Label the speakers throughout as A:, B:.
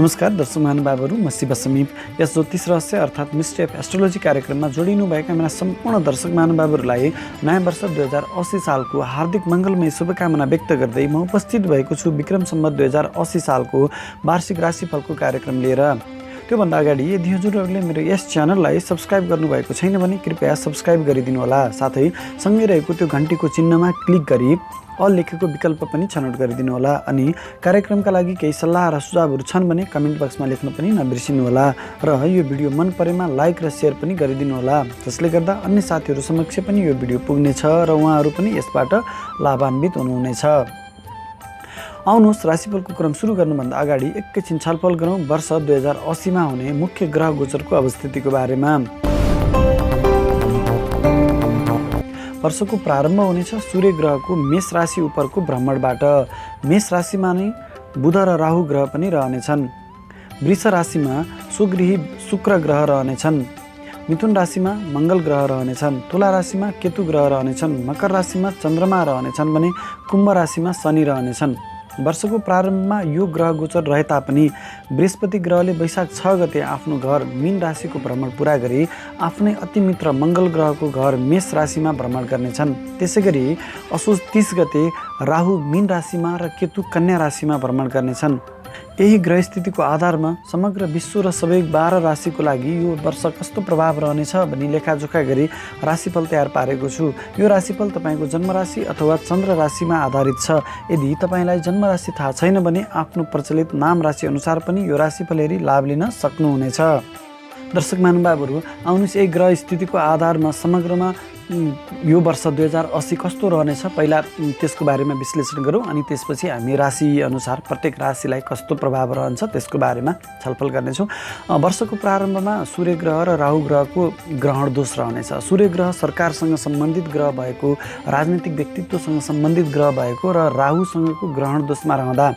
A: नमस्कार दर्शक महानुभावहरू, म शिव समीप। यस ज्योतिष रहस्य अर्थात् मिस्ट्री अफ एस्ट्रोलोजी कार्यक्रममा जोडिनुभएका मेरा सम्पूर्ण दर्शक महानुभावहरूलाई नयाँ वर्ष 2080 सालको हार्दिक मङ्गलमय शुभकामना व्यक्त गर्दै म उपस्थित भएको छु विक्रम सम्वत 2080 सालको वार्षिक राशिफलको कार्यक्रम लिएर। त्योभन्दा अगाडि यदि हजुरहरूले मेरो यस च्यानललाई सब्सक्राइब गर्नुभएको छैन भने कृपया सब्सक्राइब गरिदिनु होला। साथै सँगै रहेको त्यो घन्टीको चिन्हमा क्लिक गरी अल लेखेको विकल्प पनि छनौट गरिदिनु होला। अनि कार्यक्रमका लागि केही सल्लाह र सुझावहरू छन् भने कमेन्ट बक्समा लेख्न पनि नबिर्सिनु होला। र यो भिडियो मन परेमा लाइक र सेयर पनि गरिदिनु होला, जसले गर्दा अन्य साथीहरू समक्ष पनि यो भिडियो पुग्नेछ र उहाँहरू पनि यसबाट लाभान्वित हुनुहुनेछ। आउनुहोस् राशिफलको क्रम सुरु गर्नुभन्दा अगाडि एकैछिन छलफल गरौँ वर्ष 2080 मा हुने मुख्य ग्रह गोचरको अवस्थितिको बारेमा। वर्षको प्रारम्भ हुनेछ सूर्य ग्रहको मेष राशि उपरको भ्रमणबाट। मेष राशिमा नै बुध र राहु ग्रह पनि रहनेछन्। वृष राशिमा स्वगृही शुक्र ग्रह रहनेछन्। मिथुन राशिमा मङ्गल ग्रह रहनेछन्। तुला राशिमा केतु ग्रह रहनेछन्। मकर राशिमा चन्द्रमा रहनेछन् भने कुम्भ राशिमा शनि रहनेछन्। वर्षको प्रारम्भमा यो ग्रह गोचर रहे तापनि बृहस्पति ग्रहले वैशाख 6 गते आफ्नो घर मीन राशिको भ्रमण पुरा गरी आफ्नै अतिमित्र मङ्गल ग्रहको घर मेष राशिमा भ्रमण गर्नेछन्। त्यसै गरी असोज 30 गते राहु मीन राशिमा र केतु कन्या राशिमा भ्रमण गर्नेछन्। यही ग्रह स्थितिको आधारमा समग्र विश्व र सबै 12 राशिको लागि यो वर्ष कस्तो प्रभाव रहनेछ भनी लेखाजोखा गरी राशिफल तयार पारेको छु। यो राशिफल तपाईँको जन्मराशि अथवा चन्द्र राशिमा आधारित छ। यदि तपाईँलाई जन्मराशि थाहा छैन भने आफ्नो प्रचलित नाम राशि अनुसार पनि यो राशिफल हेरी लाभ लिन सक्नुहुनेछ। दर्शक महानुभावहरू, आउनुहोस् यही ग्रह स्थितिको आधारमा समग्रमा यो वर्ष 2080 कस्तो रहनेछ पहिला त्यसको बारेमा विश्लेषण गरौँ। अनि त्यसपछि हामी राशि अनुसार प्रत्येक राशिलाई कस्तो प्रभाव रहन्छ त्यसको बारेमा छलफल गर्नेछौँ। वर्षको प्रारम्भमा सूर्य ग्रह र राहु ग्रहको ग्रहण दोष रहनेछ। सूर्य ग्रह सरकारसँग सम्बन्धित ग्रह भएको, राजनीतिक व्यक्तित्वसँग सम्बन्धित ग्रह भएको र राहुसँगको ग्रहण दोषमा रहँदा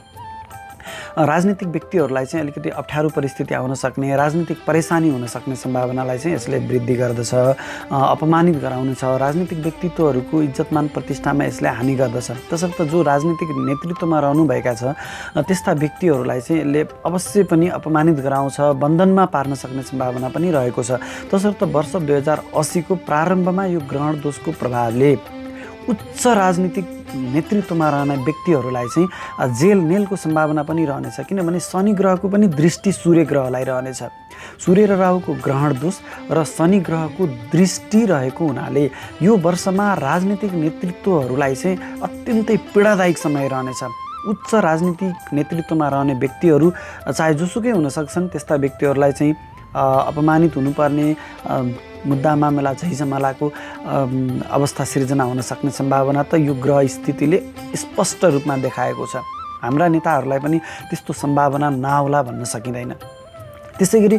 A: राजनीतिक व्यक्तिहरूलाई चाहिँ अलिकति अप्ठ्यारो परिस्थिति आउन सक्ने, राजनीतिक परेशानी हुन सक्ने सम्भावनालाई चाहिँ यसले वृद्धि गर्दछ, अपमानित गराउनेछ। राजनीतिक व्यक्तित्वहरूको इज्जतमान प्रतिष्ठामा यसले हानि गर्दछ। तसर्थ जो राजनीतिक नेतृत्वमा रहनुभएका छ त्यस्ता व्यक्तिहरूलाई चाहिँ यसले अवश्य पनि अपमानित गराउँछ, बन्धनमा पार्न सक्ने सम्भावना पनि रहेको छ। तसर्थ वर्ष 2080 को प्रारम्भमा यो ग्रहण दोषको प्रभावले उच्च राजनीतिक नेतृत्वमा रहने व्यक्तिहरूलाई चाहिँ जेल नेलको सम्भावना पनि रहनेछ। किनभने शनि ग्रहको पनि दृष्टि सूर्य ग्रहलाई रहनेछ। सूर्य र राहुको ग्रहण दोष र शनि ग्रहको दृष्टि रहेको हुनाले यो वर्षमा राजनीतिक नेतृत्वहरूलाई चाहिँ अत्यन्तै पीडादायक समय रहनेछ। उच्च राजनीतिक नेतृत्वमा रहने व्यक्तिहरू चाहे जोसुकै हुन सक्छन्, त्यस्ता व्यक्तिहरूलाई चाहिँ अपमानित हुनुपर्ने, मुद्दा मामला झैझमालाको अवस्था सिर्जना हुन सक्ने सम्भावना त यो ग्रह स्थितिले स्पष्ट रूपमा देखाएको छ। हाम्रा नेताहरूलाई पनि त्यस्तो सम्भावना नहोला भन्न सकिँदैन। त्यसै गरी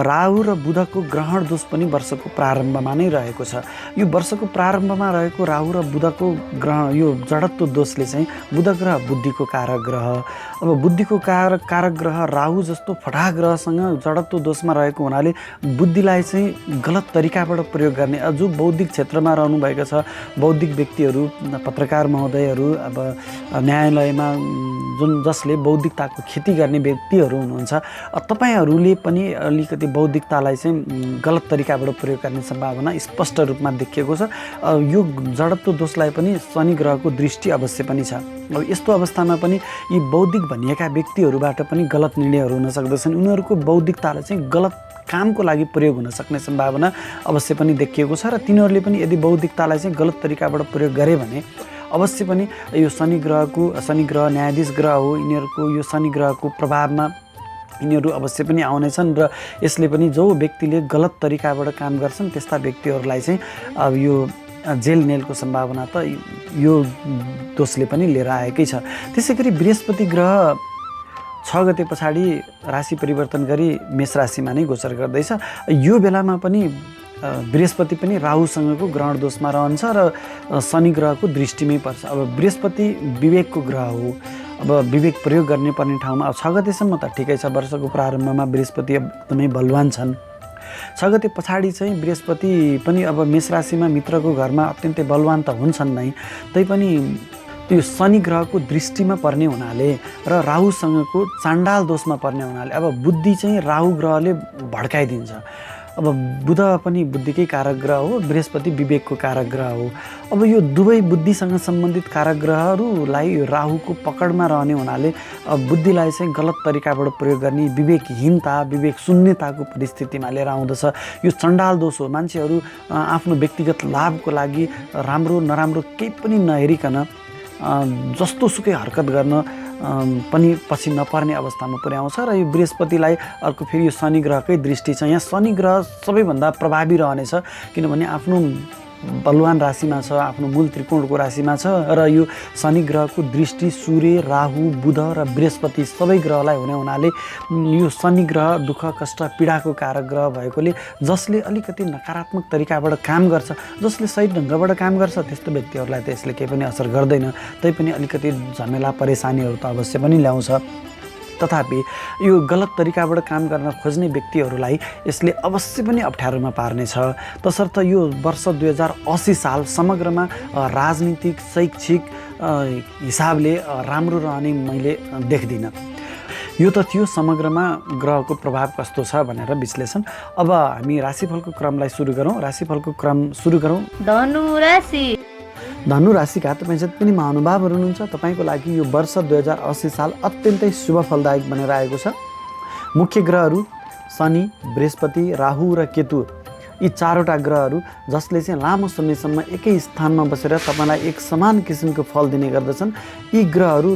A: राहु र बुधको ग्रहण दोष पनि वर्षको प्रारम्भमा नै रहेको छ। यो वर्षको प्रारम्भमा रहेको राहु र बुधको ग्रहण, यो जडत्व दोषले चाहिँ बुध ग्रह बुद्धिको कारक ग्रह, अब बुद्धिको कारक ग्रह राहु जस्तो फटाहा ग्रहसँग जडत्व दोषमा रहेको हुनाले बुद्धिलाई चाहिँ गलत तरिकाबाट प्रयोग गर्ने, जो बौद्धिक क्षेत्रमा रहनुभएको छ, बौद्धिक व्यक्तिहरू, पत्रकार महोदयहरू, अब न्यायालयमा जसले बौद्धिकताको खेती गर्ने व्यक्तिहरू हुनुहुन्छ, तपाईँहरूले पनि अलिकति बौद्धिकतालाई चाहिँ गलत तरिकाबाट प्रयोग गर्ने सम्भावना स्पष्ट रूपमा देखिएको छ। यो जडत्व दोषलाई पनि शनि ग्रहको दृष्टि अवश्य पनि छ। अब यस्तो अवस्थामा पनि यी बौद्धिक भनिएका व्यक्तिहरूबाट पनि गलत निर्णयहरू हुन सक्दछन्। उनीहरूको बौद्धिकतालाई चाहिँ गलत कामको लागि प्रयोग हुन सक्ने सम्भावना अवश्य पनि देखिएको छ। र तिनीहरूले पनि यदि बौद्धिकतालाई चाहिँ गलत तरिकाबाट प्रयोग गरे भने अवश्य पनि यो शनि ग्रह न्यायाधीश ग्रह हो, यिनीहरूको यो शनि ग्रहको प्रभावमा यिनीहरू अवश्य पनि आउनेछन्। र यसले पनि जो व्यक्तिले गलत तरिकाबाट काम गर्छन् त्यस्ता व्यक्तिहरूलाई चाहिँ अब यो जेल नेलको सम्भावना त यो दोषले पनि लिएर आएकै छ। त्यसै गरी बृहस्पति ग्रह 6 गते पछाडि राशि परिवर्तन गरी मेष राशिमा नै गोचर गर्दैछ। यो बेलामा पनि बृहस्पति पनि राहुसँगको ग्रहण दोषमा रहन्छ र शनि ग्रहको दृष्टिमै पर्छ। अब बृहस्पति विवेकको ग्रह हो। अब विवेक प्रयोग गर्ने पर्ने ठाउँमा अब 6 गतेसम्म त ठिकै छ। वर्षको प्रारम्भमा बृहस्पति एकदमै बलवान छन्। 6 गते पछाडि चाहिँ बृहस्पति पनि अब मेष राशिमा मित्रको घरमा अत्यन्तै बलवान त हुन्छन् नै, तैपनि यो शनि ग्रहको दृष्टिमा पर्ने हुनाले र राहुसँगको चाण्डाल दोषमा पर्ने हुनाले अब बुद्धि चाहिँ राहु ग्रहले भड्काइदिन्छ। अब बुध पनि बुद्धिकै कारक ग्रह हो, बृहस्पति विवेकको कारक ग्रह हो। अब यो दुवै बुद्धिसँग सम्बन्धित कारक ग्रहहरूलाई राहुको पकडमा रहने हुनाले बुद्धिलाई चाहिँ गलत तरिकाबाट प्रयोग गर्ने, विवेकहीनता, विवेक शून्यताको परिस्थितिमा लिएर आउँदछ। यो चण्डाल दोष हो। मान्छेहरू आफ्नो व्यक्तिगत लाभको लागि राम्रो नराम्रो केही पनि नहेरिकन जस्तो सुकै हरकत गर्न पनि पछि नपर्ने अवस्थामा पुर्याउँछ। र यो बृहस्पतिलाई अर्को फेरि यो शनि ग्रहकै दृष्टि छ। यहाँ शनि ग्रह सबैभन्दा प्रभावी रहनेछ, किनभने आफ्नो बलवान राशिमा छ, आफ्नो मूल त्रिकोणको राशिमा छ र यो शनि ग्रहको दृष्टि सूर्य, राहु, बुध र बृहस्पति सबै ग्रहलाई हुने हुनाले यो शनि ग्रह दुःख, कष्ट, पीडाको कारक ग्रह भएकोले जसले अलिकति नकारात्मक तरिकाबाट काम गर्छ, जसले सही ढङ्गबाट काम गर्छ, त्यस्तो व्यक्तिहरूलाई त यसले केही पनि असर गर्दैन। तैपनि अलिकति झमेला परेशानीहरू त अवश्य पनि ल्याउँछ। तथापि यो गलत तरिकाबाट काम गर्न खोज्ने व्यक्तिहरूलाई यसले अवश्य पनि अप्ठ्यारोमा पार्नेछ। तसर्थ यो वर्ष 2080 साल समग्रमा राजनीतिक, शैक्षिक हिसाबले राम्रो रहने मैले देख्दिनँ। यो त थियो समग्रमा ग्रहको प्रभाव कस्तो छ भनेर विश्लेषण। अब हामी राशिफलको क्रमलाई सुरु गरौँ। राशिफलको क्रम सुरु गरौँ। धनु राशिका तपाईँ जति पनि महानुभावहरू हुनुहुन्छ, तपाईँको लागि यो वर्ष 2080 साल अत्यन्तै शुभ फलदायक बनेर आएको छ। मुख्य ग्रहहरू शनि, बृहस्पति, राहु र केतु, यी चारवटा ग्रहहरू जसले चाहिँ लामो समयसम्म एकै स्थानमा बसेर तपाईँलाई एक समान किसिमको फल दिने गर्दछन्। यी ग्रहहरू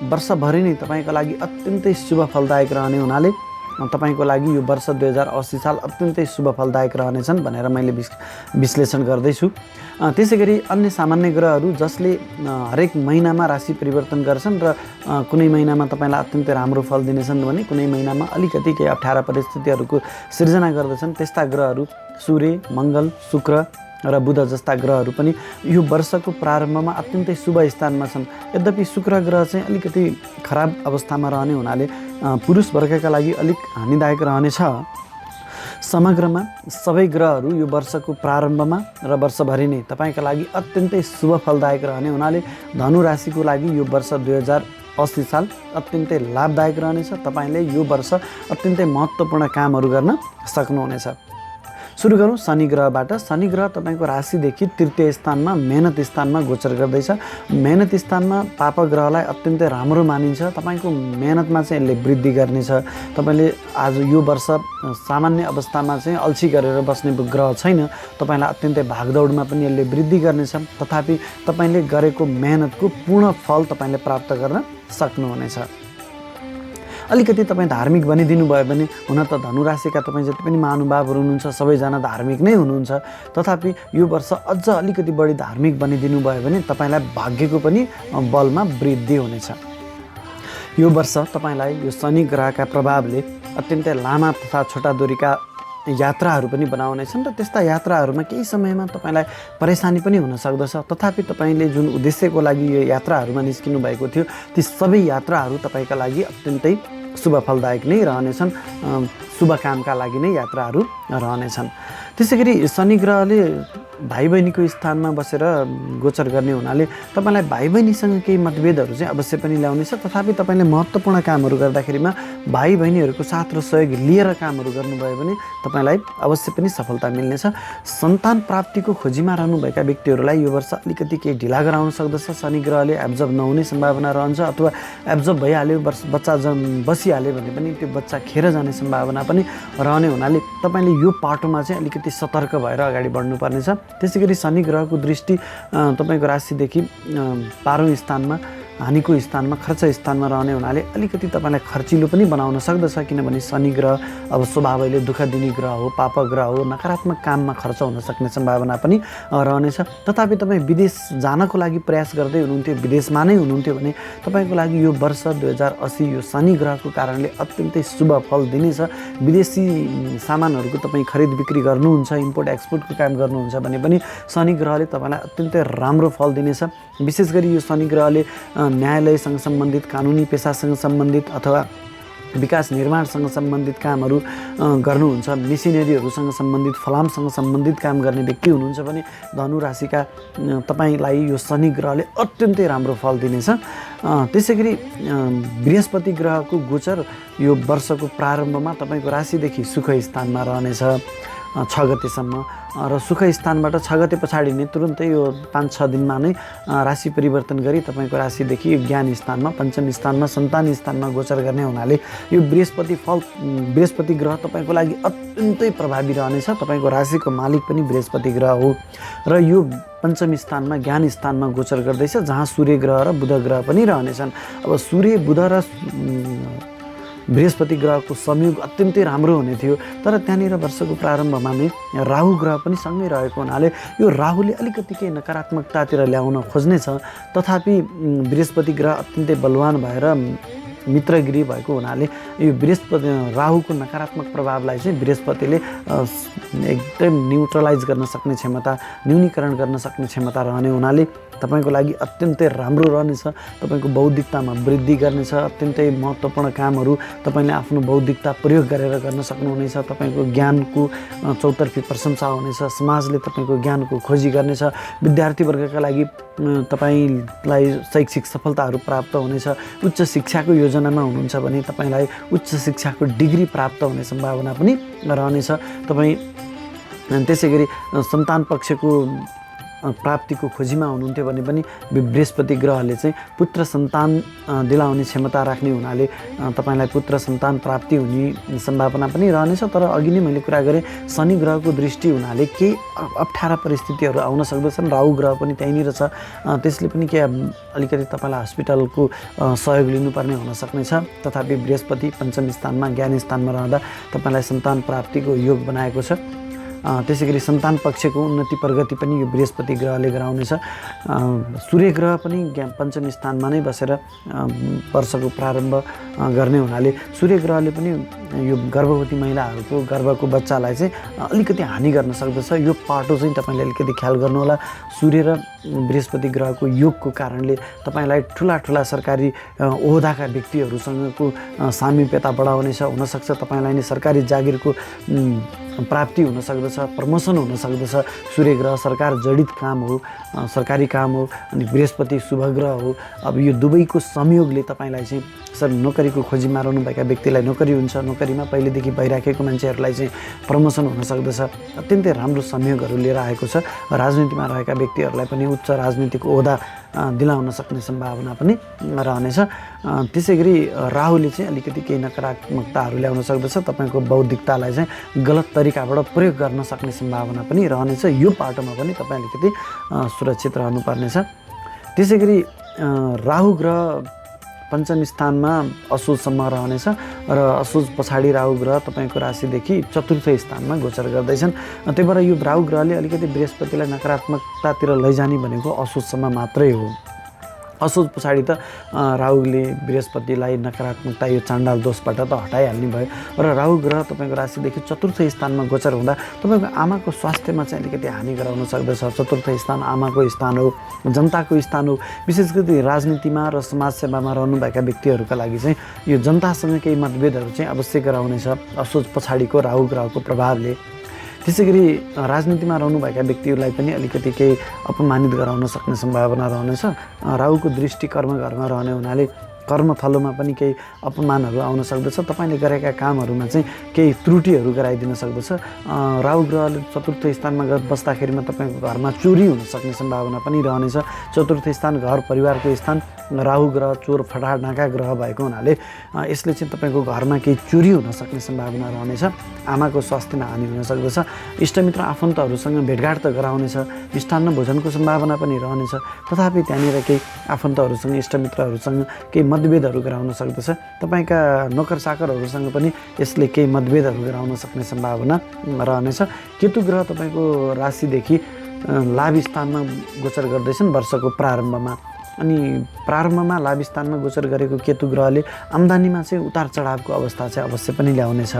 A: वर्षभरि नै तपाईँको लागि अत्यन्तै शुभ फलदायक रहने हुनाले तपाईँको लागि यो वर्ष 2080 साल अत्यन्तै शुभ फलदायक रहनेछन् भनेर मैले विश्लेषण गर्दैछु। त्यसै गरी अन्य सामान्य ग्रहहरू जसले हरेक महिनामा राशि परिवर्तन गर्छन् र कुनै महिनामा तपाईँलाई अत्यन्तै राम्रो फल दिनेछन् भने कुनै महिनामा अलिकति केही अप्ठ्यारा परिस्थितिहरूको सिर्जना गर्दछन्। त्यस्ता ग्रहहरू सूर्य, मङ्गल, शुक्र र बुध जस्ता ग्रहहरू पनि यो वर्षको प्रारम्भमा अत्यन्तै शुभ स्थानमा छन्। यद्यपि शुक्र ग्रह चाहिँ अलिकति खराब अवस्थामा रहने हुनाले पुरुष वर्गका लागि अलिक हानिदायक रहनेछ। समग्रमा सबै ग्रहहरू यो वर्षको प्रारम्भमा र वर्षभरि नै तपाईँका लागि अत्यन्तै शुभ फलदायक रहने हुनाले धनु राशिको लागि यो वर्ष 2080 साल अत्यन्तै लाभदायक रहनेछ। तपाईँले यो वर्ष अत्यन्तै महत्त्वपूर्ण कामहरू गर्न सक्नुहुनेछ। सुरु गरौँ शनि ग्रहबाट। शनि ग्रह तपाईँको राशिदेखि तृतीय स्थानमा, मेहनत स्थानमा गोचर गर्दैछ। मेहनत स्थानमा पाप ग्रहलाई अत्यन्तै राम्रो मानिन्छ। तपाईँको मेहनतमा चाहिँ यसले वृद्धि गर्नेछ। तपाईँले आज यो वर्ष सामान्य अवस्थामा चाहिँ अल्छी गरेर बस्ने ग्रह छैन। तपाईँलाई अत्यन्तै भागदौडमा पनि यसले वृद्धि गर्नेछ। तथापि तपाईँले गरेको मेहनतको पूर्ण फल तपाईँले प्राप्त गर्न सक्नुहुनेछ। अलिकति तपाईँ धार्मिक बनिदिनु भयो भने, हुन त धनुराशिका तपाईँ जति पनि महानुभावहरू हुनुहुन्छ सबैजना धार्मिक नै हुनुहुन्छ, तथापि यो वर्ष अझ अलिकति बढी धार्मिक बनिदिनु भयो भने तपाईँलाई भाग्यको पनि बलमा वृद्धि हुनेछ। यो वर्ष तपाईँलाई यो शनि ग्रहका प्रभावले अत्यन्तै लामा तथा छोटा दूरीका यात्राहरू पनि बनाउनेछन् र त्यस्ता यात्राहरूमा केही समयमा तपाईँलाई परेशानी पनि हुन सक्दछ। तथापि तपाईँले जुन उद्देश्यको लागि यो यात्राहरूमा निस्किनु भएको थियो ती सबै यात्राहरू तपाईँका लागि अत्यन्तै शुभ फलदायक नै रहनेछन्। शुभ कामका लागि नै यात्राहरू रहनेछन्। त्यसै गरी शनि ग्रहले भाइ बहिनीको स्थानमा बसेर गोचर गर्ने हुनाले तपाईँलाई भाइ बहिनीसँग केही मतभेदहरू चाहिँ अवश्य पनि ल्याउनेछ। तथापि तपाईँले महत्त्वपूर्ण कामहरू गर्दाखेरिमा भाइ बहिनीहरूको साथ र सहयोग लिएर कामहरू गर्नुभयो भने तपाईँलाई अवश्य पनि सफलता मिल्नेछ। सन्तान प्राप्तिको खोजीमा रहनुभएका व्यक्तिहरूलाई यो वर्ष अलिकति केही ढिला गराउन सक्दछ। शनि ग्रहले एब्जर्भ नहुने सम्भावना रहन्छ, अथवा एब्जर्भ भइहाल्यो, बच्चा बसिहाल्यो भने पनि त्यो बच्चा खेर जाने सम्भावना पनि रहने हुनाले तपाईँले यो पाटोमा चाहिँ अलिकति सतर्क भएर अगाडि बढ्नुपर्नेछ। त्यसै गरी शनि ग्रहको दृष्टि तपाईँको राशिदेखि 12औं स्थानमा, हानिको स्थानमा, खर्च स्थानमा रहने हुनाले अलिकति तपाईँलाई खर्चिलो पनि बनाउन सक्दछ। किनभने शनि ग्रह अब स्वभावैले दुःख दिने ग्रह हो, पाप ग्रह हो, नकारात्मक काममा खर्च हुन सक्ने सम्भावना पनि रहनेछ। तथापि तपाईँ विदेश जानको लागि प्रयास गर्दै हुनुहुन्थ्यो, विदेशमा नै हुनुहुन्थ्यो भने तपाईँको लागि यो वर्ष 2080 यो शनि ग्रहको कारणले अत्यन्तै शुभ फल दिनेछ। विदेशी सामानहरूको तपाईँ खरिद बिक्री गर्नुहुन्छ, इम्पोर्ट एक्सपोर्टको काम गर्नुहुन्छ भने पनि शनि ग्रहले तपाईँलाई अत्यन्तै राम्रो फल दिनेछ। विशेष गरी यो शनि ग्रहले न्यायालयसँग सम्बन्धित, कानुनी पेसासँग सम्बन्धित अथवा विकास निर्माणसँग सम्बन्धित कामहरू गर्नुहुन्छ, मेसिनरीहरूसँग सम्बन्धित, फलामसँग सम्बन्धित काम गर्ने व्यक्ति हुनुहुन्छ भने धनु राशिका तपाईँलाई यो शनि ग्रहले अत्यन्तै राम्रो फल दिनेछ। त्यसै गरी बृहस्पति ग्रहको गोचर यो वर्षको प्रारम्भमा तपाईँको राशिदेखि सुख स्थानमा रहनेछ 6 गतेसम्म र सुख स्थानबाट 6 गते पछाडि नै तुरुन्तै यो 5-6 दिनमा नै राशि परिवर्तन गरी तपाईँको राशिदेखि ज्ञान स्थानमा, पञ्चम स्थानमा, सन्तान स्थानमा गोचर गर्ने हुनाले यो बृहस्पति ग्रह तपाईँको लागि अत्यन्तै प्रभावी रहनेछ। तपाईँको राशिको मालिक पनि बृहस्पति ग्रह हो र यो पञ्चम स्थानमा, ज्ञान स्थानमा गोचर गर्दैछ, जहाँ सूर्य ग्रह र बुध ग्रह पनि रहनेछन्। अब सूर्य, बुध र बृहस्पति ग्रहको संयोग अत्यन्तै राम्रो हुने थियो, तर त्यहाँनिर वर्षको प्रारम्भमा नै राहु ग्रह पनि सँगै रहेको हुनाले यो राहुले अलिकति केही नकारात्मकतातिर ल्याउन खोज्नेछ। तथापि बृहस्पति ग्रह अत्यन्तै बलवान भएर मित्रगिरी भएको हुनाले यो राहुको नकारात्मक प्रभावलाई चाहिँ बृहस्पतिले एकदम न्युट्रलाइज गर्न सक्ने क्षमता, न्यूनीकरण गर्न सक्ने क्षमता रहने हुनाले तपाईँको लागि अत्यन्तै राम्रो रहनेछ। तपाईँको बौद्धिकतामा वृद्धि गर्नेछ। अत्यन्तै महत्त्वपूर्ण कामहरू तपाईँले आफ्नो बौद्धिकता प्रयोग गरेर गर्न सक्नुहुनेछ। तपाईँको ज्ञानको चौतर्फी प्रशंसा हुनेछ। समाजले तपाईँको ज्ञानको खोजी गर्नेछ। विद्यार्थी वर्गका लागि तपाईँलाई शैक्षिक सफलताहरू प्राप्त हुनेछ। उच्च शिक्षाको योजनामा हुनुहुन्छ भने तपाईँलाई उच्च शिक्षाको डिग्री प्राप्त हुने सम्भावना पनि रहनेछ। तपाईँ त्यसै गरी सन्तान पक्षको प्राप्तिको खोजीमा हुनुहुन्थ्यो भने पनि बृहस्पति ग्रहले चाहिँ पुत्र सन्तान दिलाउने क्षमता राख्ने हुनाले तपाईँलाई पुत्र सन्तान प्राप्ति हुने सम्भावना पनि रहनेछ। तर अघि नै मैले कुरा गरेँ, शनि ग्रहको दृष्टि हुनाले केही अप्ठ्यारा परिस्थितिहरू आउन सक्दछन्। राहु ग्रह पनि त्यहीँनिर छ, त्यसले पनि के अलिकति तपाईँलाई हस्पिटलको सहयोग लिनुपर्ने हुन सक्नेछ। तथापि बृहस्पति पञ्चम स्थानमा, ज्ञान स्थानमा रहँदा तपाईँलाई सन्तान प्राप्तिको योग बनाएको छ। त्यसै गरी सन्तान पक्षको उन्नति प्रगति पनि यो बृहस्पति ग्रहले गराउनेछ। सूर्य ग्रह पनि पञ्चम स्थानमा नै बसेर वर्षको प्रारम्भ गर्ने हुनाले सूर्य ग्रहले पनि यो गर्भवती महिलाहरूको गर्भको बच्चालाई चाहिँ अलिकति हानि गर्न सक्दछ। यो पाटो चाहिँ तपाईँले अलिकति ख्याल गर्नुहोला। सूर्य र बृहस्पति ग्रहको योगको कारणले तपाईँलाई ठुला ठुला सरकारी ओहदाका व्यक्तिहरूसँगको सामिप्यता बढाउनेछ। हुनसक्छ तपाईँलाई नै सरकारी जागिरको प्राप्ति हुन सक्दछ, प्रमोसन हुन सक्दछ। सूर्य ग्रह सरकार जडित काम हो, सरकारी काम हो, अनि बृहस्पति शुभ ग्रह हो। अब यो दुवैको संयोगले तपाईँलाई चाहिँ नोकरीको खोजीमा रहनुभएका व्यक्तिलाई नोकरी हुन्छ। नोकरीमा पहिलेदेखि भइराखेको मान्छेहरूलाई चाहिँ प्रमोसन हुन सक्दछ। अत्यन्तै राम्रो संयोगहरू लिएर आएको छ। राजनीतिमा रहेका व्यक्तिहरूलाई पनि उच्च राजनीतिक ओहदा दिलाउन सक्ने सम्भावना पनि रहनेछ। त्यसै गरी राहुले चाहिँ अलिकति केही नकारात्मकताहरू ल्याउन सक्दछ। तपाईँको बौद्धिकतालाई चाहिँ गलत तरिकाबाट प्रयोग गर्न सक्ने सम्भावना पनि रहनेछ। यो पाटोमा पनि तपाईँ अलिकति सुरक्षित रहनुपर्नेछ। त्यसै गरी राहु ग्रह पञ्चम स्थानमा असोजसम्म रहनेछ र असोज पछाडि राहु ग्रह तपाईँको राशिदेखि चतुर्थ स्थानमा गोचर गर्दैछन्। त्यही भएर यो राहु ग्रहले अलिकति बृहस्पतिलाई नकारात्मकतातिर लैजाने भनेको असोजसम्म मात्रै हो। असोज पछाडि त राहुले बृहस्पतिलाई नकारात्मकता, यो चाण्डाल दोषबाट त हटाइहाल्ने भयो र राहु ग्रह तपाईँको राशिदेखि चतुर्थ स्थानमा गोचर हुँदा तपाईँको आमाको स्वास्थ्यमा चाहिँ अलिकति हानि गराउन सक्दछ। चतुर्थ स्थान आमाको स्थान हो, जनताको स्थान हो। विशेष गरी राजनीतिमा र समाजसेवामा रहनुभएका व्यक्तिहरूका लागि चाहिँ यो जनतासँग केही मतभेदहरू चाहिँ अवश्य गराउनेछ असोज पछाडिको राहु ग्रहको प्रभावले। त्यसै गरी राजनीतिमा रहनुभएका व्यक्तिहरूलाई पनि अलिकति केही अपमानित गराउन सक्ने सम्भावना रहनेछ। राहुको दृष्टि कर्मघरमा रहने हुनाले कर्मथलोमा पनि केही अपमानहरू आउन सक्दछ। तपाईँले गरेका कामहरूमा चाहिँ केही त्रुटिहरू गराइदिन सक्दछ। राहु ग्रहले चतुर्थ स्थानमा बस्दाखेरिमा तपाईँको घरमा चोरी हुन सक्ने सम्भावना पनि रहनेछ। चतुर्थ स्थान घर परिवारको स्थान, राहु ग्रह चोर फटाहा नाका ग्रह भएको हुनाले यसले चाहिँ तपाईँको घरमा केही चोरी हुन सक्ने सम्भावना रहनेछ। आमाको स्वास्थ्यमा हानि हुन सक्दछ। इष्टमित्र आफन्तहरूसँग भेटघाट त गराउनेछ। मिष्टान्न भोजनको सम्भावना पनि रहनेछ। तथापि त्यहाँनिर केही आफन्तहरूसँग, इष्टमित्रहरूसँग केही मतभेदहरू गराउन सक्दछ। तपाईँका नोकर चाकरहरूसँग पनि यसले केही मतभेदहरू गराउन सक्ने सम्भावना रहनेछ। केतु ग्रह तपाईँको राशिदेखि लाभ स्थानमा गोचर गर्दैछन् वर्षको प्रारम्भमा। अनि प्रारम्भमा लाभ स्थानमा गोचर गरेको केतु ग्रहले आम्दानीमा चाहिँ उतार चढावको अवस्था चाहिँ अवश्य पनि ल्याउनेछ।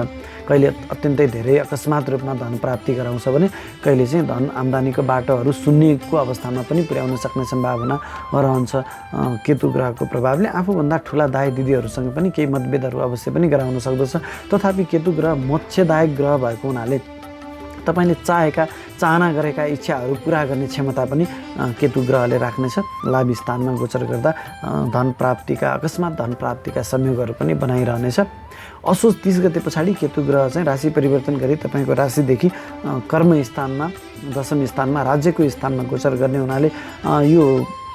A: कहिले अत्यन्तै धेरै अकस्मात रूपमा धन प्राप्ति गराउँछ भने कहिले चाहिँ धन आम्दानीको बाटोहरू शून्यको अवस्थामा पनि पुर्याउन सक्ने सम्भावना रहन्छ। केतु ग्रहको प्रभावले आफूभन्दा ठुला दाइ दिदीहरूसँग पनि केही मतभेदहरू अवश्य पनि गराउन सक्दछ। तथापि केतु ग्रह मोक्षदायक ग्रह भएको हुनाले तपाईले चाहना गरेका इच्छाहरू पुरा गर्ने क्षमता पनि केतु ग्रहले राख्नेछ। लाभ स्थानमा गोचर गर्दा धन प्राप्तिका अकस्मात धन प्राप्तिका संयोगहरू पनि बनाइरहनेछ। असोज 30 गते पछाडि केतु ग्रह चाहिँ राशि परिवर्तन गरी तपाईँको राशिदेखि कर्म स्थानमा दशम स्थानमा राज्यको स्थानमा गोचर गर्ने हुनाले यो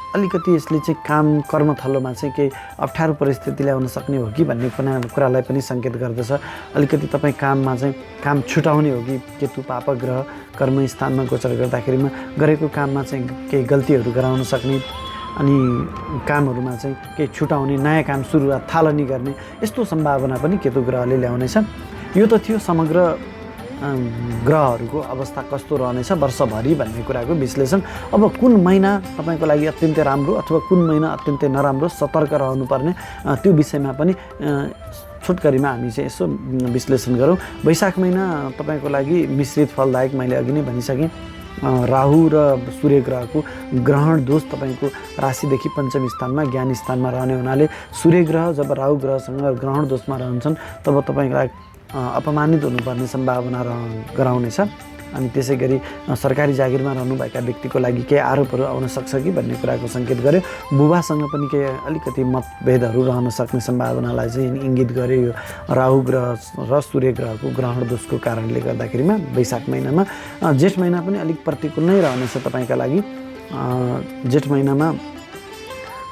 A: अलिकति यसले चाहिँ काम कर्मथलोमा चाहिँ केही अप्ठ्यारो परिस्थिति ल्याउन सक्ने हो कि भन्ने कुरालाई पनि सङ्केत गर्दछ। अलिकति तपाईँ काममा चाहिँ काम छुटाउने हो कि केतु पापक ग्रह कर्म स्थानमा गोचर गर्दाखेरिमा गरेको काममा चाहिँ केही गल्तीहरू गराउन सक्ने अनि कामहरूमा चाहिँ केही छुटाउने नयाँ काम सुरुवात थालनी गर्ने यस्तो सम्भावना पनि केतु ग्रहले ल्याउनेछ। यो त थियो समग्र ग्रहहरूको अवस्था कस्तो रहनेछ वर्षभरि भन्ने कुराको विश्लेषण। अब कुन महिना तपाईँको लागि अत्यन्तै राम्रो अथवा कुन महिना अत्यन्तै नराम्रो सतर्क रहनुपर्ने त्यो विषयमा पनि छोटकरीमा हामी चाहिँ यसो विश्लेषण गरौँ। वैशाख महिना तपाईँको लागि मिश्रित फलदायक, मैले अघि नै भनिसकेँ। राहु र सूर्य ग्रहको ग्रहण दोष तपाईँको राशिदेखि पञ्चम स्थानमा ज्ञान स्थानमा रहने हुनाले सूर्य ग्रह जब राहु ग्रहसँग ग्रहण दोषमा रहन्छन् तब तपाईँलाई अपमानित हुनुपर्ने सम्भावना गराउनेछ। अनि त्यसै गरी सरकारी जागिरमा रहनुभएका व्यक्तिको लागि केही आरोपहरू आउन सक्छ कि भन्ने कुराको सङ्केत गर्यो। बुबासँग पनि केही अलिकति मतभेदहरू रहन सक्ने सम्भावनालाई चाहिँ इङ्गित गर्यो यो राहु ग्रह र सूर्य ग्रहको ग्रहण दोषको कारणले गर्दाखेरिमा वैशाख महिनामा। जेठ महिना पनि अलिक प्रतिकूल नै रहनेछ तपाईँका लागि। जेठ महिनामा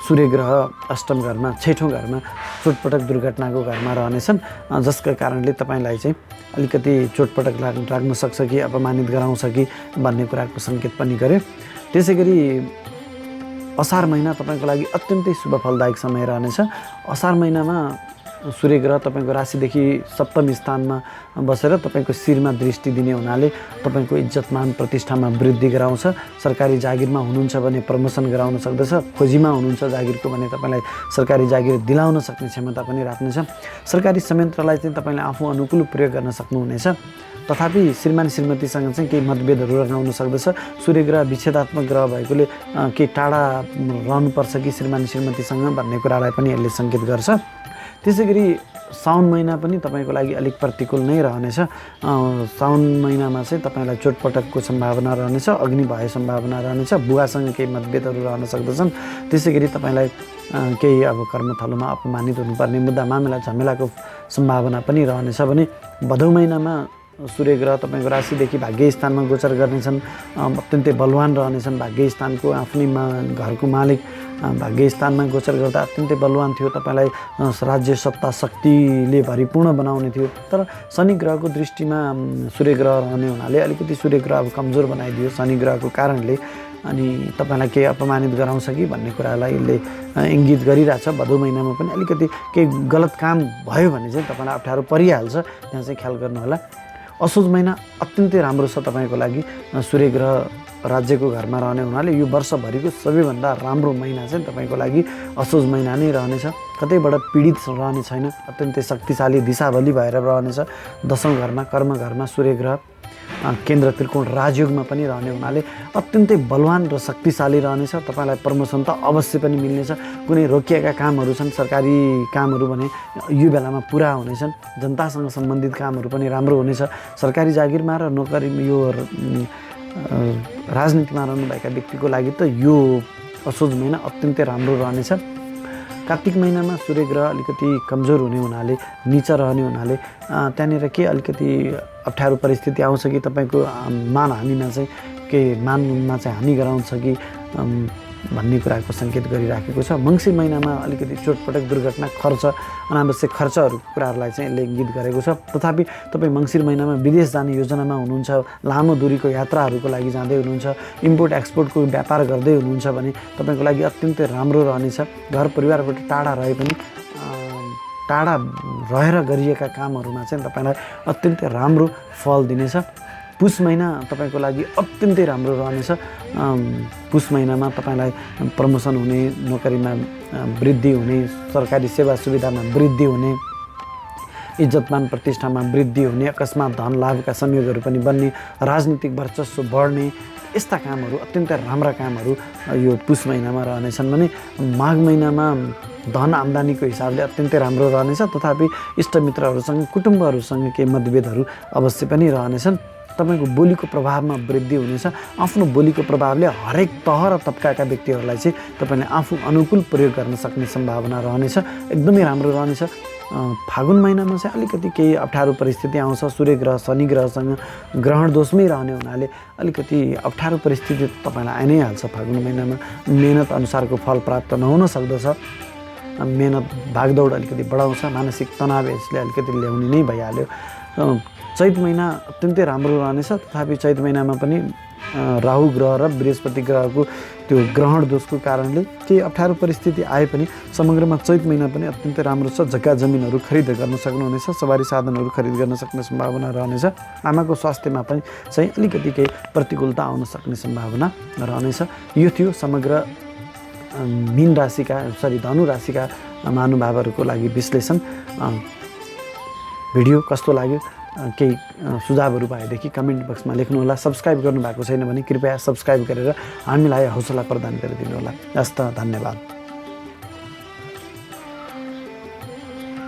A: सूर्य ग्रह अष्टम घरमा छैठौँ घरमा चोटपटक दुर्घटनाको घरमा रहनेछन्, जसका कारणले तपाईँलाई चाहिँ अलिकति चोटपटक लाग्न सक्छ कि अपमानित गराउँछ कि भन्ने कुराको सङ्केत पनि गर्यो। त्यसै गरी असार महिना तपाईँको लागि अत्यन्तै शुभ फलदायक समय रहनेछ। असार महिनामा सूर्य ग्रह तपाईँको राशिदेखि सप्तम स्थानमा बसेर तपाईँको शिरमा दृष्टि दिने हुनाले तपाईँको इज्जतमान प्रतिष्ठामा वृद्धि गराउँछ। सरकारी जागिरमा हुनुहुन्छ भने प्रमोसन गराउन सक्दछ। खोजीमा हुनुहुन्छ जागिरको भने तपाईँलाई सरकारी जागिर दिलाउन सक्ने क्षमता पनि राख्नेछ। सरकारी संयन्त्रलाई चाहिँ तपाईँले आफू अनुकूल प्रयोग गर्न सक्नुहुनेछ। तथापि श्रीमान श्रीमतीसँग चाहिँ केही मतभेदहरू लगाउन सक्दछ। सूर्य ग्रह विच्छेदात्मक ग्रह भएकोले केही टाढा रहनुपर्छ कि श्रीमान श्रीमतीसँग भन्ने कुरालाई पनि यसले सङ्केत गर्छ। त्यसै गरी साउन महिना पनि तपाईँको लागि अलिक प्रतिकूल नै रहनेछ। साउन महिनामा चाहिँ तपाईँलाई चोटपटकको सम्भावना रहनेछ, अग्नि भए सम्भावना रहनेछ, बुवासँग केही मतभेदहरू रहन सक्दछन्। त्यसै गरी तपाईँलाई केही अब कर्मथलोमा अपमानित हुनुपर्ने मुद्दा मामिला झमेलाको सम्भावना पनि रहनेछ भने भदौ महिनामा सूर्य ग्रह तपाईँको राशिदेखि भाग्य स्थानमा गोचर गर्नेछन्। अत्यन्तै बलवान रहनेछन्। भाग्य स्थानको आफ्नै घरको मालिक भाग्य स्थानमा गोचर गर्दा अत्यन्तै बलवान थियो, तपाईँलाई राज्य सत्ता शक्तिले भरिपूर्ण बनाउने थियो। तर शनि ग्रहको दृष्टिमा सूर्य ग्रह रहने हुनाले अलिकति सूर्य ग्रह अब कमजोर बनाइदियो शनि ग्रहको कारणले, अनि तपाईँलाई केही अपमानित गराउँछ कि भन्ने कुरालाई यसले इङ्गित गरिरहेछ। भदौ महिनामा पनि अलिकति केही गलत काम भयो भने चाहिँ तपाईँलाई अप्ठ्यारो परिहाल्छ, त्यहाँ चाहिँ ख्याल गर्नुहोला। असोज महिना अत्यन्तै राम्रो छ तपाईँको लागि। सूर्य ग्रह राज्यको घरमा रहने हुनाले यो वर्षभरिको सबैभन्दा राम्रो महिना चाहिँ तपाईँको लागि असोज महिना नै रहनेछ। कतैबाट पीडित रहने छैन, अत्यन्तै शक्तिशाली दिशाबली भएर रहनेछ। दशौँ घरमा कर्म घरमा सूर्य ग्रह केन्द्र त्रिकोण राजयोगमा पनि रहने हुनाले अत्यन्तै बलवान र शक्तिशाली रहनेछ। तपाईँलाई प्रमोसन त अवश्य पनि मिल्नेछ। कुनै रोकिएका कामहरू छन्, सरकारी कामहरू भने यो बेलामा पुरा हुनेछन्। जनतासँग सम्बन्धित कामहरू पनि राम्रो हुनेछ। सरकारी जागिरमा र नोकरी यो राजनीतिमा रहनुभएका व्यक्तिको लागि त यो असोज महिना अत्यन्तै राम्रो रहनेछ। कार्तिक महिनामा सूर्य ग्रह अलिकति कमजोर हुने हुनाले नीचा रहने हुनाले त्यहाँनिर के अलिकति अप्ठ्यारो परिस्थिति आउँछ कि तपाईँको मानहानिमा चाहिँ केही मानमा चाहिँ हानि गराउँछ कि भन्ने कुराको सङ्केत गरिराखेको छ। मङ्सिर महिनामा अलिकति चोटपटक दुर्घटना खर्च अनावश्यक खर्चहरूको कुराहरूलाई चाहिँ यसले इङ्गित गरेको छ। तथापि तपाईँ मङ्सिर महिनामा विदेश जाने योजनामा हुनुहुन्छ, लामो दूरीको यात्राहरूको लागि जाँदै हुनुहुन्छ, इम्पोर्ट एक्सपोर्टको व्यापार गर्दै हुनुहुन्छ भने तपाईँको लागि अत्यन्तै राम्रो रहनेछ। घर परिवारबाट टाढा रहे पनि टाढा रहेर गरिएका कामहरूमा चाहिँ तपाईँलाई अत्यन्तै राम्रो फल दिनेछ। पुष महिना तपाईँको लागि अत्यन्तै राम्रो रहनेछ। पुष महिनामा तपाईँलाई प्रमोसन हुने, नोकरीमा वृद्धि हुने, सरकारी सेवा सुविधामा वृद्धि हुने, इज्जतमान प्रतिष्ठामा वृद्धि हुने, अकस्मात धन लाभका संयोगहरू पनि बन्ने, राजनीतिक वर्चस्व बढ्ने, यस्ता कामहरू अत्यन्तै राम्रा कामहरू यो पुष महिनामा रहनेछन् भने माघ महिनामा धन आम्दानीको हिसाबले अत्यन्तै राम्रो रहनेछ। तथापि इष्टमित्रहरूसँग, कुटुम्बहरूसँग केही मतभेदहरू अवश्य पनि रहनेछन्। तपाईँको बोलीको प्रभावमा वृद्धि हुनेछ। आफ्नो बोलीको प्रभावले हरेक तह र तबकाका व्यक्तिहरूलाई चाहिँ तपाईँले आफू अनुकूल प्रयोग गर्न सक्ने सम्भावना रहनेछ, एकदमै राम्रो रहनेछ। फागुन महिनामा चाहिँ अलिकति केही अप्ठ्यारो परिस्थिति आउँछ। सूर्य ग्रह शनि ग्रहसँग ग्रहण दोषमै रहने हुनाले अलिकति अप्ठ्यारो परिस्थिति तपाईँलाई आइ नै हाल्छ। फागुन महिनामा मेहनत अनुसारको फल प्राप्त नहुन सक्दछ। मेहनत भागदौड अलिकति बढाउँछ, मानसिक तनाव यसले अलिकति ल्याउने नै भइहाल्यो। चैत महिना अत्यन्तै राम्रो रहनेछ। तथापि चैत महिनामा पनि राहु ग्रह र बृहस्पति ग्रहको त्यो ग्रहण दोषको कारणले केही अप्ठ्यारो परिस्थिति आए पनि समग्रमा चैत महिना पनि अत्यन्तै राम्रो छ। जग्गा जमिनहरू खरिद गर्न सक्नुहुनेछ, सवारी साधनहरू खरिद गर्न सक्ने सम्भावना रहनेछ। आमाको स्वास्थ्यमा पनि चाहिँ अलिकति केही प्रतिकूलता आउन सक्ने सम्भावना रहनेछ। यो थियो समग्र मीन राशिका धनु राशिका महानुभावहरूको लागि विश्लेषण। भिडियो कस्तो लाग्यो, केही सुझावहरू भएदेखि कमेन्ट बक्समा लेख्नुहोला। सब्सक्राइब गर्नुभएको छैन भने कृपया सब्सक्राइब गरेर हामीलाई हौसला प्रदान गरिदिनुहोला। हस्त धन्यवाद।